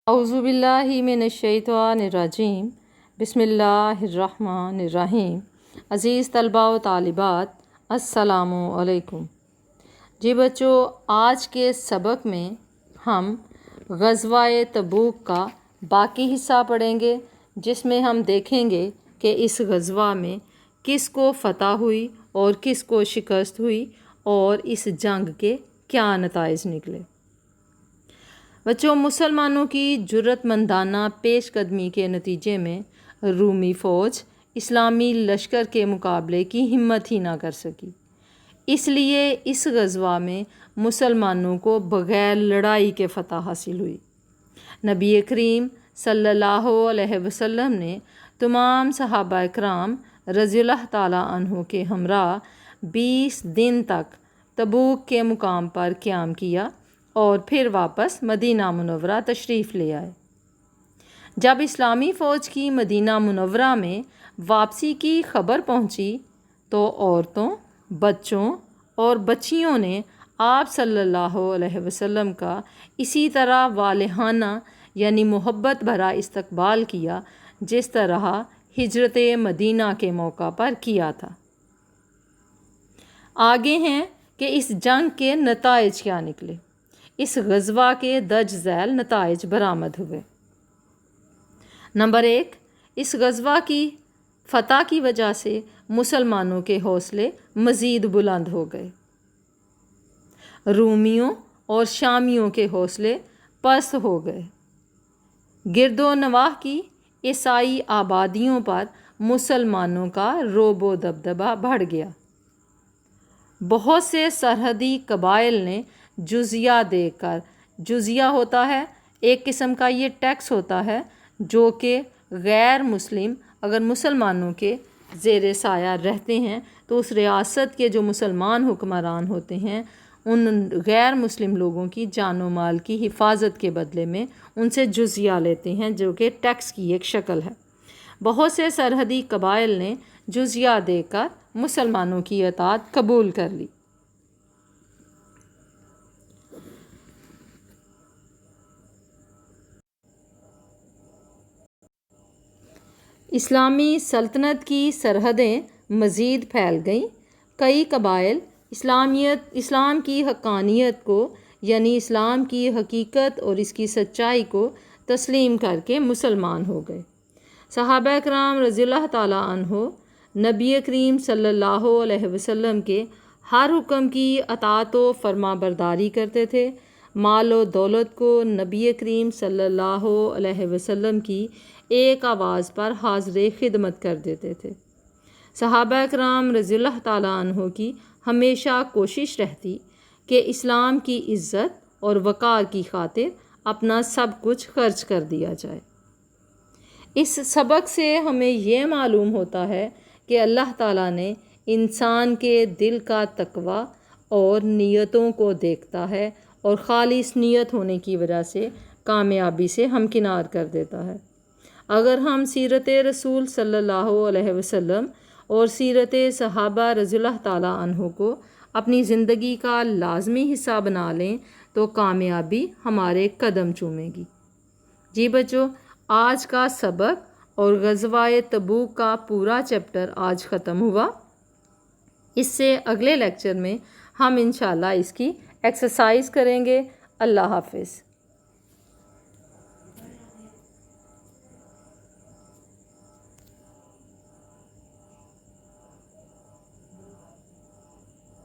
اعوذ باللہ من الشیطان الرجیم بسم اللہ الرحمن الرحیم۔ عزیز طلباء و طالبات السلام علیکم۔ جی بچوں، آج کے سبق میں ہم غزوہ تبوک کا باقی حصہ پڑھیں گے، جس میں ہم دیکھیں گے کہ اس غزوہ میں کس کو فتح ہوئی اور کس کو شکست ہوئی اور اس جنگ کے کیا نتائج نکلے۔ بچوں، مسلمانوں کی جرأت مندانہ پیش قدمی کے نتیجے میں رومی فوج اسلامی لشکر کے مقابلے کی ہمت ہی نہ کر سکی، اس لیے اس غزوہ میں مسلمانوں کو بغیر لڑائی کے فتح حاصل ہوئی۔ نبی کریم صلی اللہ علیہ وسلم نے تمام صحابہ کرام رضی اللہ تعالیٰ عنہ کے ہمراہ 20 دن تک تبوک کے مقام پر قیام کیا اور پھر واپس مدینہ منورہ تشریف لے آئے۔ جب اسلامی فوج کی مدینہ منورہ میں واپسی کی خبر پہنچی تو عورتوں، بچوں اور بچیوں نے آپ صلی اللہ علیہ وسلم کا اسی طرح والہانہ یعنی محبت بھرا استقبال کیا جس طرح ہجرت مدینہ کے موقع پر کیا تھا۔ آگے ہیں کہ اس جنگ کے نتائج کیا نکلے۔ اس غزوہ کے درج ذیل نتائج برآمد ہوئے۔ نمبر 1، اس غزوہ کی فتح کی وجہ سے مسلمانوں کے حوصلے مزید بلند ہو گئے۔ رومیوں اور شامیوں کے حوصلے پست ہو گئے۔ گرد و نواح کی عیسائی آبادیوں پر مسلمانوں کا رعب و دبدبہ بڑھ گیا۔ بہت سے سرحدی قبائل نے جزیہ دے کر، جزیہ ہوتا ہے ایک قسم کا یہ ٹیکس ہوتا ہے جو کہ غیر مسلم اگر مسلمانوں کے زیر سایہ رہتے ہیں تو اس ریاست کے جو مسلمان حکمران ہوتے ہیں ان غیر مسلم لوگوں کی جان و مال کی حفاظت کے بدلے میں ان سے جزیہ لیتے ہیں، جو کہ ٹیکس کی ایک شکل ہے۔ بہت سے سرحدی قبائل نے جزیہ دے کر مسلمانوں کی اطاعت قبول کر لی۔ اسلامی سلطنت کی سرحدیں مزید پھیل گئیں۔ کئی قبائل اسلام کی حقانیت کو یعنی اسلام کی حقیقت اور اس کی سچائی کو تسلیم کر کے مسلمان ہو گئے۔ صحابہ کرام رضی اللہ تعالیٰ عنہ نبی کریم صلی اللہ علیہ وسلم کے ہر حکم کی اطاعت و فرما برداری کرتے تھے۔ مال و دولت کو نبی کریم صلی اللہ علیہ وسلم کی ایک آواز پر حاضر خدمت کر دیتے تھے۔ صحابہ کرام رضی اللہ تعالیٰ عنہ کی ہمیشہ کوشش رہتی کہ اسلام کی عزت اور وقار کی خاطر اپنا سب کچھ خرچ کر دیا جائے۔ اس سبق سے ہمیں یہ معلوم ہوتا ہے کہ اللہ تعالیٰ نے انسان کے دل کا تقوی اور نیتوں کو دیکھتا ہے اور خالص نیت ہونے کی وجہ سے کامیابی سے ہمکنار کر دیتا ہے۔ اگر ہم سیرت رسول صلی اللہ علیہ وسلم اور سیرت صحابہ رضی اللہ تعالیٰ عنہ کو اپنی زندگی کا لازمی حصہ بنا لیں تو کامیابی ہمارے قدم چومے گی۔ جی بچوں، آج کا سبق اور غزوہ تبوک کا پورا چیپٹر آج ختم ہوا۔ اس سے اگلے لیکچر میں ہم انشاءاللہ اس کی ایکسرسائز کریں گے۔ اللہ حافظ۔